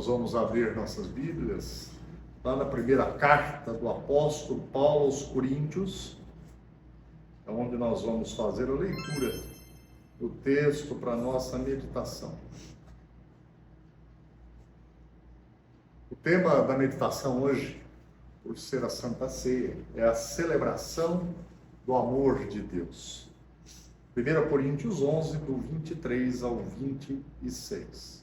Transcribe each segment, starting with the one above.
vamos abrir nossas Bíblias lá na primeira carta do apóstolo Paulo aos Coríntios, onde nós vamos fazer a leitura do texto para a nossa meditação. O tema da meditação hoje, por ser a Santa Ceia, é a celebração do amor de Deus. 1 Coríntios 11, do 23 ao 26.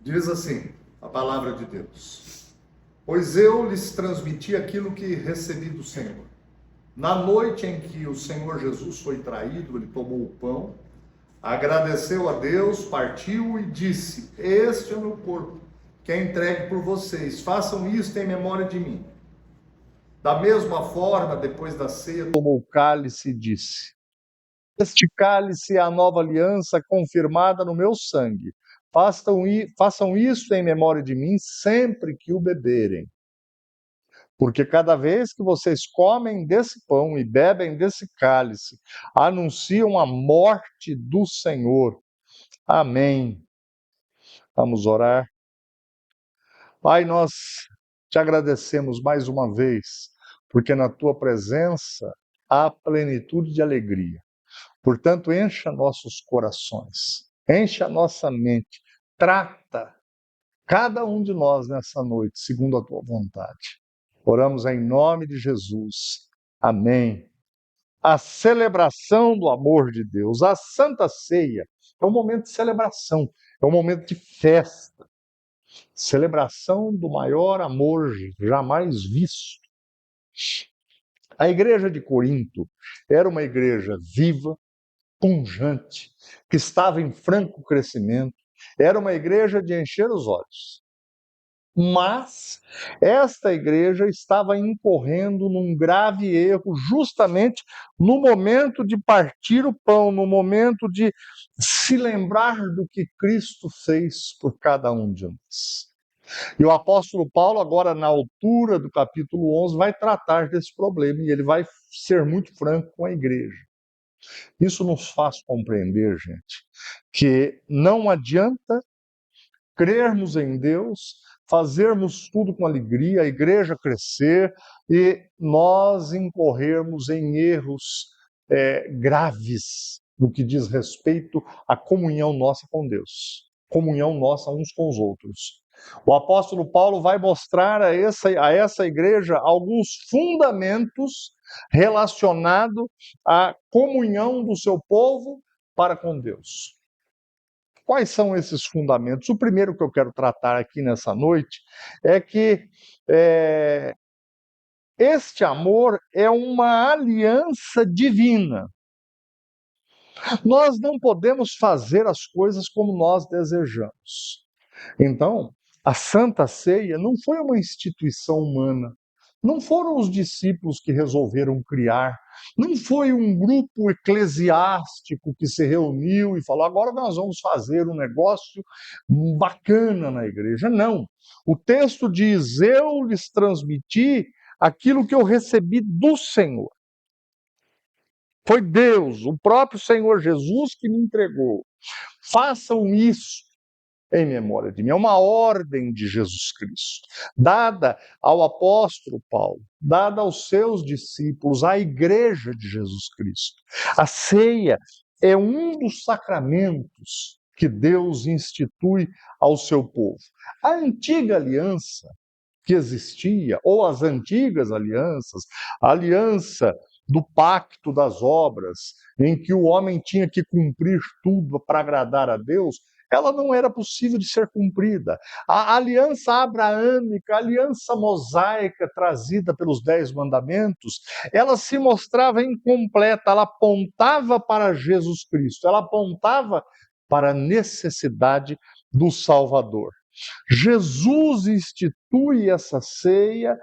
Diz assim a palavra de Deus: Pois eu lhes transmiti aquilo que recebi do Senhor. Na noite em que o Senhor Jesus foi traído, ele tomou o pão, agradeceu a Deus, partiu e disse: Este é o meu corpo, que é entregue por vocês. Façam isto em memória de mim. Da mesma forma, depois da ceia, tomou o cálice e disse: Este cálice é a nova aliança confirmada no meu sangue. Façam isso em memória de mim sempre que o beberem. Porque cada vez que vocês comem desse pão e bebem desse cálice, anunciam a morte do Senhor. Amém. Vamos orar. Pai, nós te agradecemos mais uma vez, porque na tua presença há plenitude de alegria. Portanto, encha nossos corações, enche a nossa mente, trata cada um de nós nessa noite, segundo a tua vontade. Oramos em nome de Jesus. Amém. A celebração do amor de Deus, a Santa Ceia, é um momento de celebração, é um momento de festa. Celebração do maior amor jamais visto. A igreja de Corinto era uma igreja viva, pujante, que estava em franco crescimento. Era uma igreja de encher os olhos. Mas esta igreja estava incorrendo num grave erro justamente no momento de partir o pão, no momento de se lembrar do que Cristo fez por cada um de nós. E o apóstolo Paulo, agora na altura do capítulo 11, vai tratar desse problema e ele vai ser muito franco com a igreja. Isso nos faz compreender, gente, que não adianta crermos em Deus, fazermos tudo com alegria, a igreja crescer e nós incorrermos em erros graves no que diz respeito à comunhão nossa com Deus, comunhão nossa uns com os outros. O apóstolo Paulo vai mostrar a essa igreja alguns fundamentos relacionados à comunhão do seu povo para com Deus. Quais são esses fundamentos? O primeiro que eu quero tratar aqui nessa noite é que este amor é uma aliança divina. Nós não podemos fazer as coisas como nós desejamos. Então, a Santa Ceia não foi uma instituição humana. Não foram os discípulos que resolveram criar. Não foi um grupo eclesiástico que se reuniu e falou: agora nós vamos fazer um negócio bacana na igreja. Não. O texto diz: eu lhes transmiti aquilo que eu recebi do Senhor. Foi Deus, o próprio Senhor Jesus que me entregou. Façam isso em memória de mim. É uma ordem de Jesus Cristo, dada ao apóstolo Paulo, dada aos seus discípulos, à igreja de Jesus Cristo. A ceia é um dos sacramentos que Deus institui ao seu povo. A antiga aliança que existia, ou as antigas alianças, a aliança do pacto das obras, em que o homem tinha que cumprir tudo para agradar a Deus, ela não era possível de ser cumprida. A aliança abraâmica, a aliança mosaica trazida pelos 10 mandamentos, ela se mostrava incompleta, ela apontava para Jesus Cristo, ela apontava para a necessidade do Salvador. Jesus institui essa ceia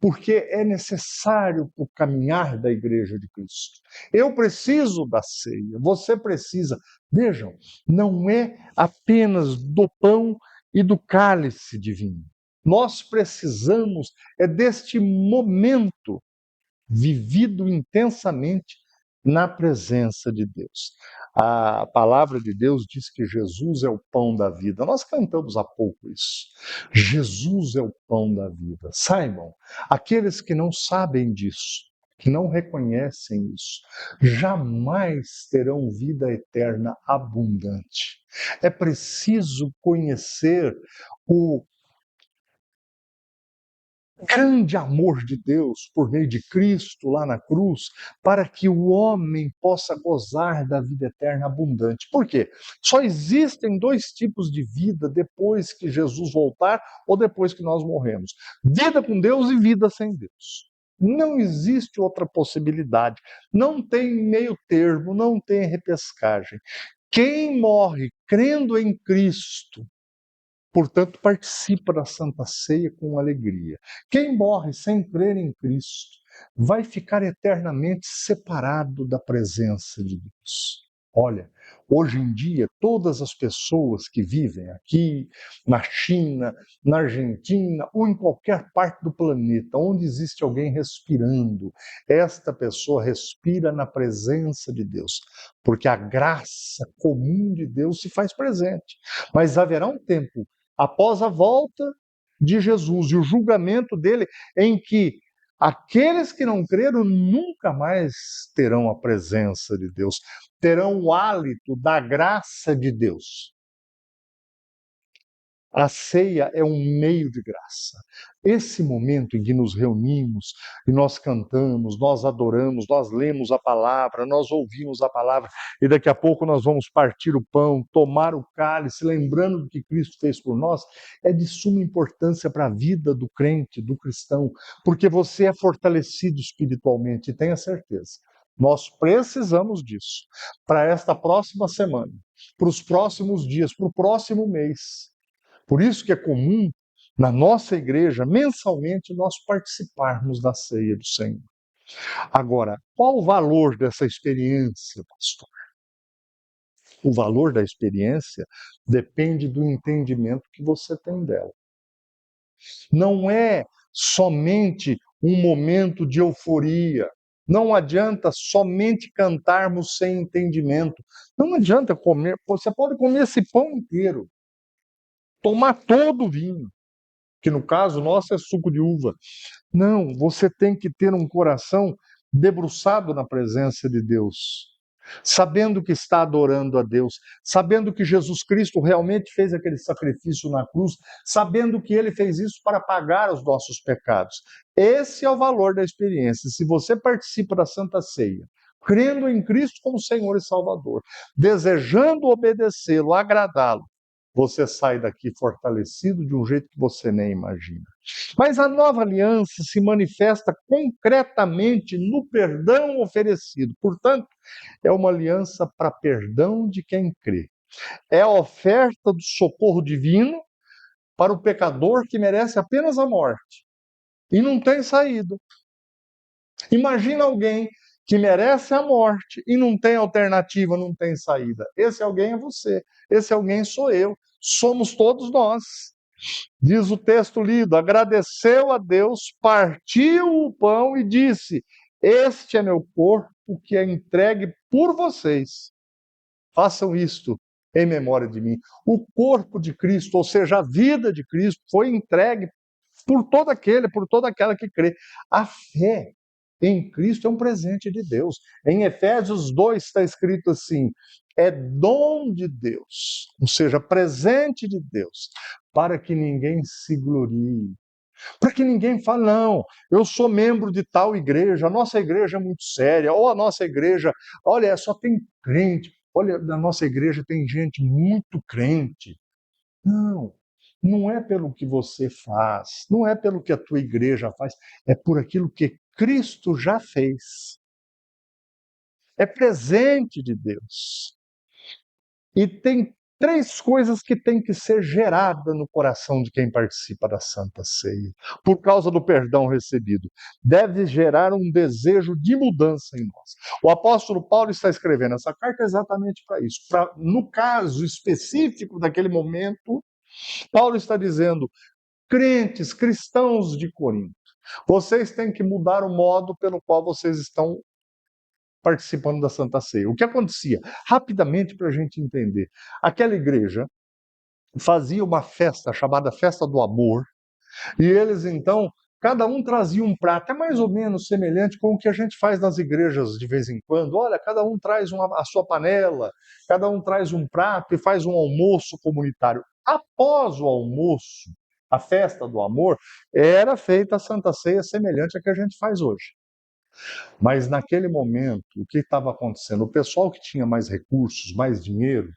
porque é necessário para o caminhar da igreja de Cristo. Eu preciso da ceia, você precisa. Vejam, não é apenas do pão e do cálice de vinho. Nós precisamos deste momento vivido intensamente na presença de Deus. A palavra de Deus diz que Jesus é o pão da vida. Nós cantamos há pouco isso. Jesus é o pão da vida. Saibam, aqueles que não sabem disso, que não reconhecem isso, jamais terão vida eterna abundante. É preciso conhecer o grande amor de Deus por meio de Cristo lá na cruz, para que o homem possa gozar da vida eterna abundante. Por quê? Só existem dois tipos de vida depois que Jesus voltar ou depois que nós morremos: vida com Deus e vida sem Deus. Não existe outra possibilidade. Não tem meio termo, não tem repescagem. Quem morre crendo em Cristo, portanto, participa da Santa Ceia com alegria. Quem morre sem crer em Cristo vai ficar eternamente separado da presença de Deus. Olha, hoje em dia, todas as pessoas que vivem aqui, na China, na Argentina ou em qualquer parte do planeta onde existe alguém respirando, esta pessoa respira na presença de Deus, porque a graça comum de Deus se faz presente. Mas haverá um tempo após a volta de Jesus e o julgamento dele, em que aqueles que não creram nunca mais terão a presença de Deus, terão o hálito da graça de Deus. A ceia é um meio de graça. Esse momento em que nos reunimos e nós cantamos, nós adoramos, nós lemos a palavra, nós ouvimos a palavra e daqui a pouco nós vamos partir o pão, tomar o cálice, lembrando do que Cristo fez por nós, é de suma importância para a vida do crente, do cristão, porque você é fortalecido espiritualmente, e tenha certeza. Nós precisamos disso para esta próxima semana, para os próximos dias, para o próximo mês. Por isso que é comum, na nossa igreja, mensalmente, nós participarmos da ceia do Senhor. Agora, qual o valor dessa experiência, pastor? O valor da experiência depende do entendimento que você tem dela. Não é somente um momento de euforia. Não adianta somente cantarmos sem entendimento. Não adianta comer, você pode comer esse pão inteiro, tomar todo o vinho, que no caso nosso é suco de uva. Não, você tem que ter um coração debruçado na presença de Deus, sabendo que está adorando a Deus, sabendo que Jesus Cristo realmente fez aquele sacrifício na cruz, sabendo que ele fez isso para pagar os nossos pecados. Esse é o valor da experiência. Se você participa da Santa Ceia, crendo em Cristo como Senhor e Salvador, desejando obedecê-lo, agradá-lo, você sai daqui fortalecido de um jeito que você nem imagina. Mas a nova aliança se manifesta concretamente no perdão oferecido. Portanto, é uma aliança para perdão de quem crê. É a oferta do socorro divino para o pecador que merece apenas a morte e não tem saída. Imagina alguém que merece a morte e não tem alternativa, não tem saída. Esse alguém é você, esse alguém sou eu, somos todos nós. Diz o texto lido: agradeceu a Deus, partiu o pão e disse: este é meu corpo que é entregue por vocês. Façam isto em memória de mim. O corpo de Cristo, ou seja, a vida de Cristo, foi entregue por todo aquele, por toda aquela que crê. A fé em Cristo é um presente de Deus. Em Efésios 2 está escrito assim: é dom de Deus, ou seja, presente de Deus, para que ninguém se glorie. Para que ninguém fale, não, eu sou membro de tal igreja, a nossa igreja é muito séria, ou a nossa igreja, olha, só tem crente, olha, na nossa igreja tem gente muito crente. Não, não é pelo que você faz, não é pelo que a tua igreja faz, é por aquilo que Cristo já fez. É presente de Deus. E tem três coisas que têm que ser geradas no coração de quem participa da Santa Ceia, por causa do perdão recebido. Deve gerar um desejo de mudança em nós. O apóstolo Paulo está escrevendo essa carta exatamente para isso. No caso específico daquele momento, Paulo está dizendo: crentes, cristãos de Corinto, vocês têm que mudar o modo pelo qual vocês estão participando da Santa Ceia. O que acontecia? Rapidamente, para a gente entender. Aquela igreja fazia uma festa chamada Festa do Amor, e eles então, cada um trazia um prato, é mais ou menos semelhante com o que a gente faz nas igrejas de vez em quando. Olha, cada um traz a sua panela, cada um traz um prato e faz um almoço comunitário. Após o almoço, a festa do amor, era feita a Santa Ceia semelhante à que a gente faz hoje. Mas naquele momento, o que estava acontecendo? O pessoal que tinha mais recursos, mais dinheiro,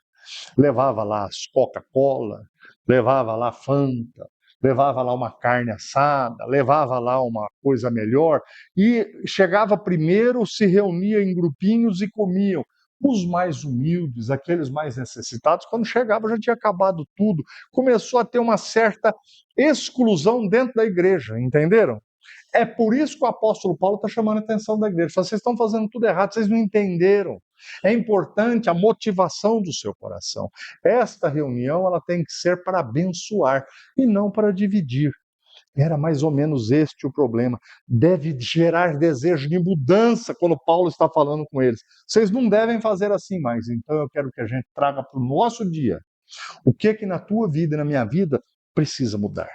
levava lá as Coca-Cola, levava lá Fanta, levava lá uma carne assada, levava lá uma coisa melhor, e chegava primeiro, se reunia em grupinhos e comiam. Os mais humildes, aqueles mais necessitados, quando chegava já tinha acabado tudo. Começou a ter uma certa exclusão dentro da igreja, entenderam? É por isso que o apóstolo Paulo está chamando a atenção da igreja. Vocês estão fazendo tudo errado, vocês não entenderam. É importante a motivação do seu coração. Esta reunião ela tem que ser para abençoar e não para dividir. Era mais ou menos este o problema. Deve gerar desejo de mudança quando Paulo está falando com eles. Vocês não devem fazer assim mais. Então eu quero que a gente traga para o nosso dia o que na tua vida e na minha vida precisa mudar.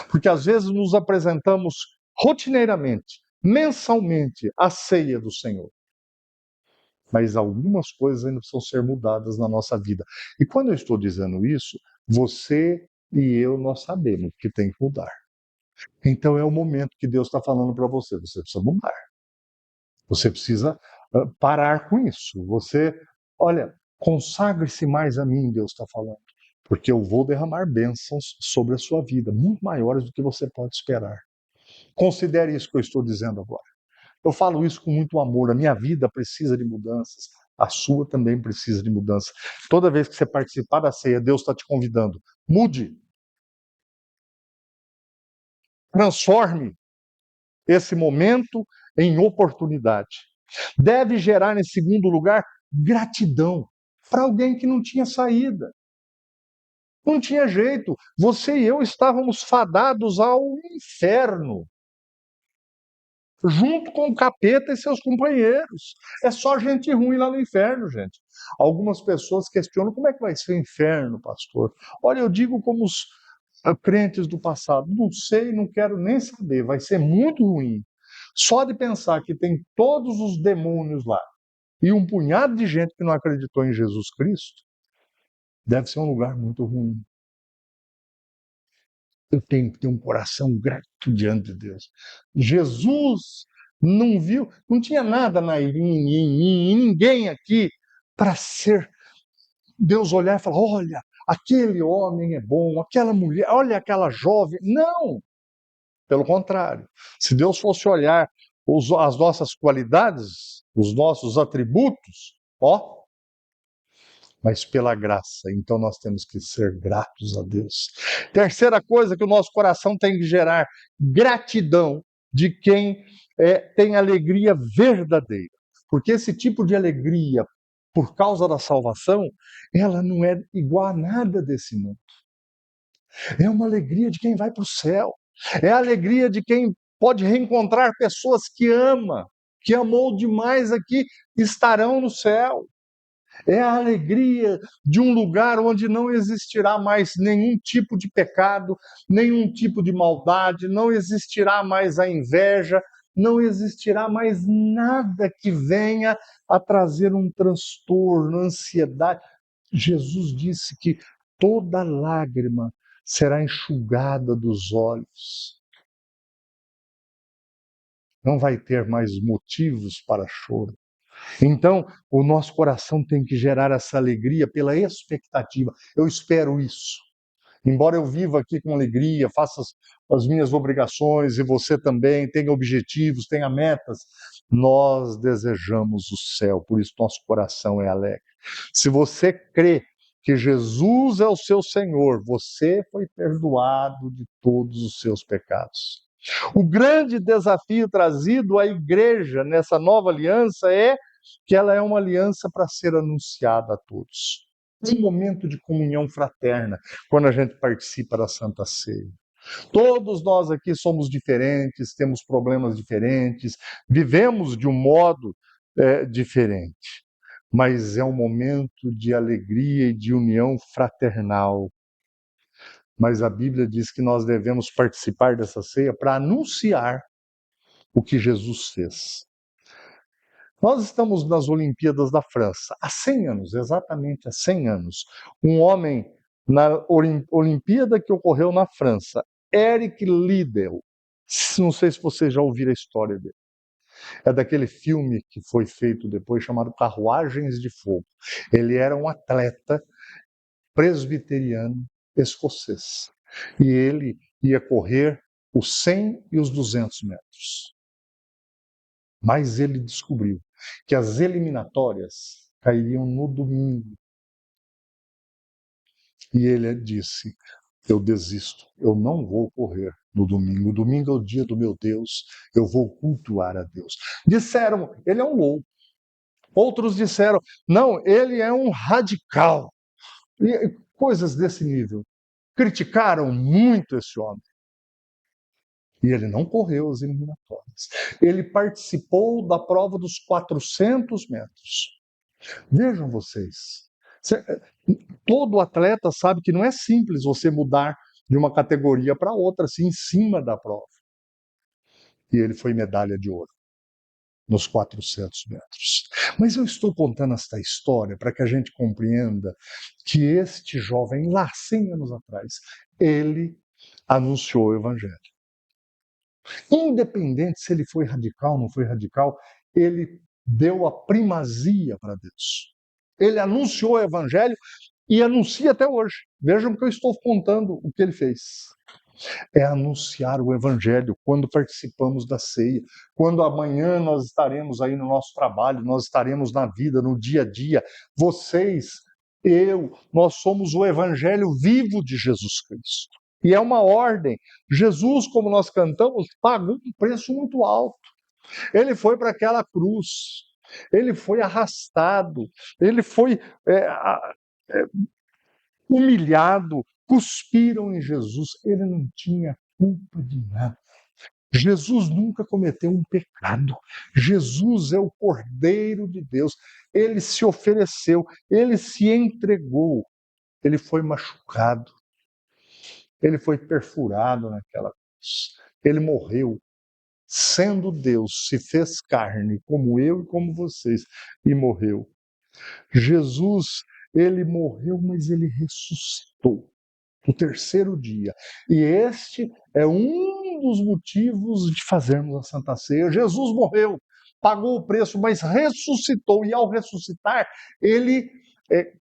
Porque às vezes nos apresentamos rotineiramente, mensalmente, à ceia do Senhor. Mas algumas coisas ainda precisam ser mudadas na nossa vida. E quando eu estou dizendo isso, você e eu, nós sabemos que tem que mudar. Então é o momento que Deus está falando para você. Você precisa mudar. Você precisa parar com isso. Você, olha, consagre-se mais a mim, Deus está falando. Porque eu vou derramar bênçãos sobre a sua vida, muito maiores do que você pode esperar. Considere isso que eu estou dizendo agora. Eu falo isso com muito amor. A minha vida precisa de mudanças. A sua também precisa de mudança. Toda vez que você participar da ceia, Deus está te convidando. Mude. Transforme esse momento em oportunidade. Deve gerar, em segundo lugar, gratidão para alguém que não tinha saída. Não tinha jeito. Você e eu estávamos fadados ao inferno, junto com o capeta e seus companheiros. É só gente ruim lá no inferno, gente. Algumas pessoas questionam como é que vai ser o inferno, pastor. Olha, eu digo como os crentes do passado, não sei, não quero nem saber, vai ser muito ruim. Só de pensar que tem todos os demônios lá e um punhado de gente que não acreditou em Jesus Cristo, deve ser um lugar muito ruim. Eu tenho que ter um coração grato diante de Deus. Jesus não viu, não tinha nada em mim, em ninguém aqui para ser. Deus olhar e falar: olha, aquele homem é bom, aquela mulher, olha aquela jovem. Não! Pelo contrário. Se Deus fosse olhar as nossas qualidades, os nossos atributos, ó, mas pela graça. Então nós temos que ser gratos a Deus. Terceira coisa que o nosso coração tem que gerar: gratidão de quem tem alegria verdadeira. Porque esse tipo de alegria, por causa da salvação, ela não é igual a nada desse mundo. É uma alegria de quem vai para o céu. É a alegria de quem pode reencontrar pessoas que ama, que amou demais aqui, estarão no céu. É a alegria de um lugar onde não existirá mais nenhum tipo de pecado, nenhum tipo de maldade, não existirá mais a inveja, não existirá mais nada que venha a trazer um transtorno, ansiedade. Jesus disse que toda lágrima será enxugada dos olhos. Não vai ter mais motivos para choro. Então, o nosso coração tem que gerar essa alegria pela expectativa. Eu espero isso. Embora eu viva aqui com alegria, faça as minhas obrigações e você também tenha objetivos, tenha metas, nós desejamos o céu, por isso nosso coração é alegre. Se você crê que Jesus é o seu Senhor, você foi perdoado de todos os seus pecados. O grande desafio trazido à igreja nessa nova aliança é que ela é uma aliança para ser anunciada a todos. Um momento de comunhão fraterna, quando a gente participa da Santa Ceia. Todos nós aqui somos diferentes, temos problemas diferentes, vivemos de um modo diferente. Mas é um momento de alegria e de união fraternal. Mas a Bíblia diz que nós devemos participar dessa ceia para anunciar o que Jesus fez. Nós estamos nas Olimpíadas da França, há 100 anos, exatamente há 100 anos. Um homem na Olimpíada que ocorreu na França, Eric Liddell, não sei se vocês já ouviram a história dele. É daquele filme que foi feito depois chamado Carruagens de Fogo. Ele era um atleta presbiteriano escocês. E ele ia correr os 100 e os 200 metros. Mas ele descobriu que as eliminatórias cairiam no domingo. E ele disse: eu desisto, eu não vou correr no domingo. O domingo é o dia do meu Deus, eu vou cultuar a Deus. Disseram, ele é um louco. Outros disseram, não, ele é um radical. E coisas desse nível. Criticaram muito esse homem. E ele não correu as eliminatórias. Ele participou da prova dos 400 metros. Vejam vocês. Todo atleta sabe que não é simples você mudar de uma categoria para outra, assim, em cima da prova. E ele foi medalha de ouro nos 400 metros. Mas eu estou contando esta história para que a gente compreenda que este jovem, lá 100 anos atrás, ele anunciou o evangelho. Independente se ele foi radical ou não foi radical, ele deu a primazia para Deus. Ele anunciou o evangelho e anuncia até hoje. Vejam que eu estou contando o que ele fez. É anunciar o evangelho quando participamos da ceia, quando amanhã nós estaremos aí no nosso trabalho, nós estaremos na vida, no dia a dia. Vocês, eu, nós somos o evangelho vivo de Jesus Cristo. E é uma ordem. Jesus, como nós cantamos, pagou um preço muito alto. Ele foi para aquela cruz, ele foi arrastado, ele foi humilhado, cuspiram em Jesus. Ele não tinha culpa de nada. Jesus nunca cometeu um pecado. Jesus é o Cordeiro de Deus. Ele se ofereceu, ele se entregou, ele foi machucado. Ele foi perfurado naquela cruz. Ele morreu. Sendo Deus, se fez carne, como eu e como vocês, e morreu. Jesus, ele morreu, mas ele ressuscitou no terceiro dia. E este é um dos motivos de fazermos a Santa Ceia. Jesus morreu, pagou o preço, mas ressuscitou. E ao ressuscitar, ele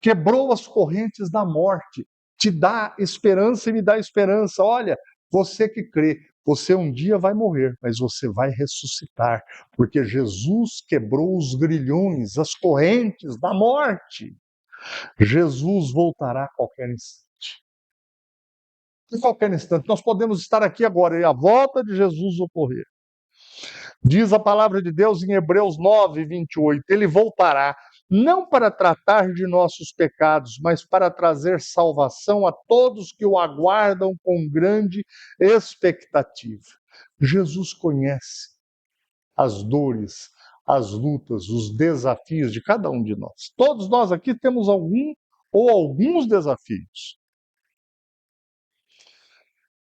quebrou as correntes da morte. Te dá esperança e me dá esperança. Olha, você que crê, você um dia vai morrer, mas você vai ressuscitar, porque Jesus quebrou os grilhões, as correntes da morte. Jesus voltará a qualquer instante. Em qualquer instante, nós podemos estar aqui agora e a volta de Jesus ocorrer. Diz a palavra de Deus em Hebreus 9, 28, ele voltará não para tratar de nossos pecados, mas para trazer salvação a todos que o aguardam com grande expectativa. Jesus conhece as dores, as lutas, os desafios de cada um de nós. Todos nós aqui temos algum ou alguns desafios.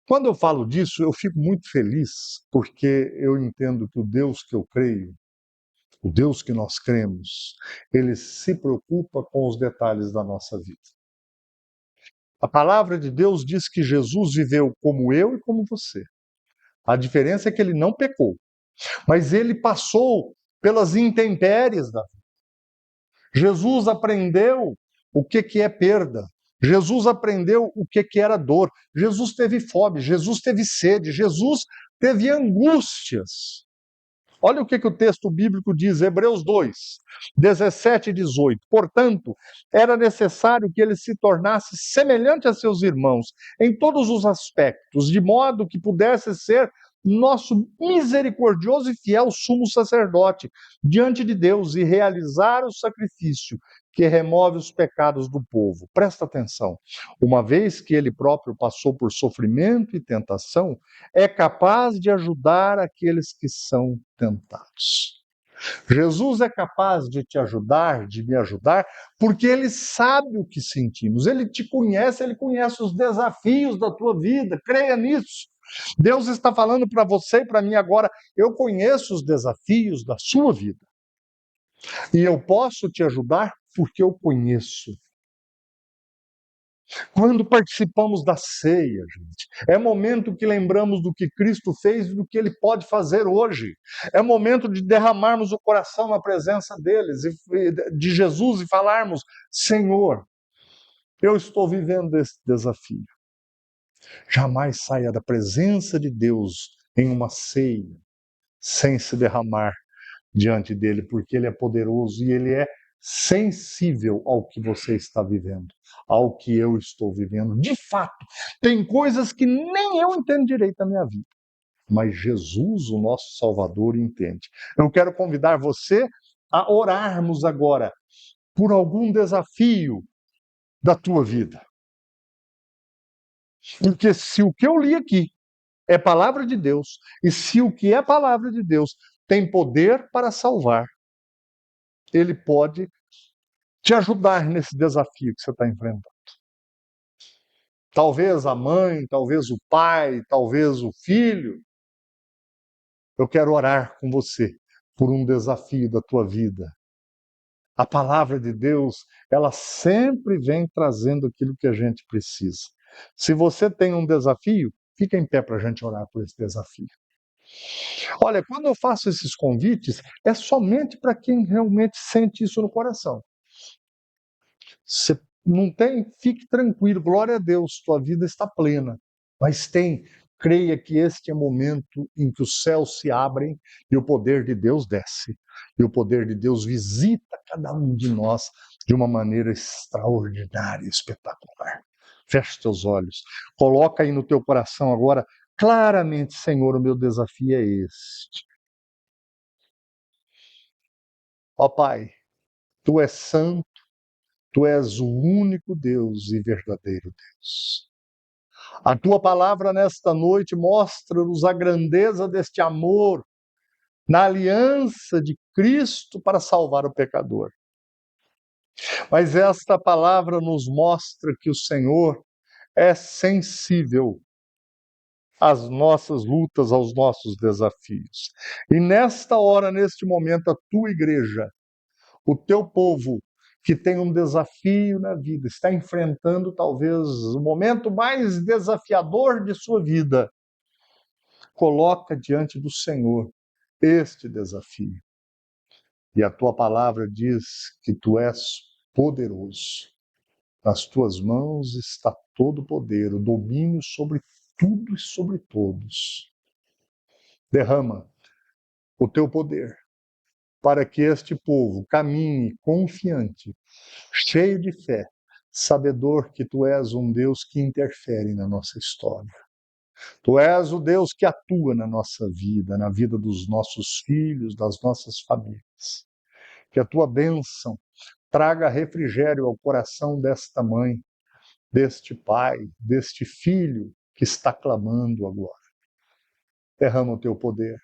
Quando eu falo disso, eu fico muito feliz, porque eu entendo que o Deus que eu creio, o Deus que nós cremos, ele se preocupa com os detalhes da nossa vida. A palavra de Deus diz que Jesus viveu como eu e como você. A diferença é que ele não pecou, mas ele passou pelas intempéries da vida. Jesus aprendeu o que é perda. Jesus aprendeu o que era dor. Jesus teve fome, Jesus teve sede, Jesus teve angústias. Olha o que o texto bíblico diz, Hebreus 2, 17 e 18. Portanto, era necessário que ele se tornasse semelhante a seus irmãos em todos os aspectos, de modo que pudesse ser nosso misericordioso e fiel sumo sacerdote diante de Deus e realizar o sacrifício que remove os pecados do povo. Presta atenção. Uma vez que ele próprio passou por sofrimento e tentação, é capaz de ajudar aqueles que são tentados. Jesus é capaz de te ajudar, de me ajudar, porque ele sabe o que sentimos. Ele te conhece, ele conhece os desafios da tua vida. Creia nisso. Deus está falando para você e para mim agora, eu conheço os desafios da sua vida. E eu posso te ajudar porque eu conheço. Quando participamos da ceia, gente, é momento que lembramos do que Cristo fez e do que Ele pode fazer hoje. É momento de derramarmos o coração na presença deles, de Jesus, e falarmos: Senhor, eu estou vivendo esse desafio. Jamais saia da presença de Deus em uma ceia sem se derramar diante dele, porque ele é poderoso e ele é sensível ao que você está vivendo, ao que eu estou vivendo. De fato, tem coisas que nem eu entendo direito da minha vida, mas Jesus, o nosso Salvador, entende. Eu quero convidar você a orarmos agora por algum desafio da tua vida. Porque se o que eu li aqui é palavra de Deus, e se o que é palavra de Deus tem poder para salvar, ele pode te ajudar nesse desafio que você está enfrentando. Talvez a mãe, talvez o pai, talvez o filho. Eu quero orar com você por um desafio da tua vida. A palavra de Deus, ela sempre vem trazendo aquilo que a gente precisa. Se você tem um desafio, fica em pé para a gente orar por esse desafio. Olha, quando eu faço esses convites, é somente para quem realmente sente isso no coração. Você não tem, fique tranquilo, glória a Deus, tua vida está plena. Mas creia que este é o momento em que os céus se abrem e o poder de Deus desce. E o poder de Deus visita cada um de nós de uma maneira extraordinária, espetacular. Feche teus olhos, coloca aí no teu coração agora, claramente, Senhor, o meu desafio é este. Ó Pai, Tu és santo, Tu és o único Deus e verdadeiro Deus. A Tua palavra nesta noite mostra-nos a grandeza deste amor na aliança de Cristo para salvar o pecador. Mas esta palavra nos mostra que o Senhor é sensível às nossas lutas, aos nossos desafios. E nesta hora, neste momento, a Tua igreja, o Teu povo, que tem um desafio na vida, está enfrentando talvez o momento mais desafiador de sua vida, coloca diante do Senhor este desafio. E a tua palavra diz que tu és poderoso. Nas tuas mãos está todo o poder, o domínio sobre tudo e sobre todos. Derrama o teu poder para que este povo caminhe confiante, cheio de fé, sabedor que tu és um Deus que interfere na nossa história. Tu és o Deus que atua na nossa vida, na vida dos nossos filhos, das nossas famílias. Que a tua bênção traga refrigério ao coração desta mãe, deste pai, deste filho que está clamando agora. Derrama o teu poder,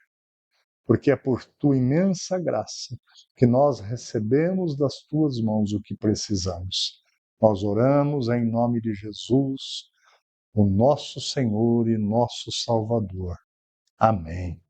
porque é por tua imensa graça que nós recebemos das tuas mãos o que precisamos. Nós oramos em nome de Jesus, o nosso Senhor e nosso Salvador. Amém.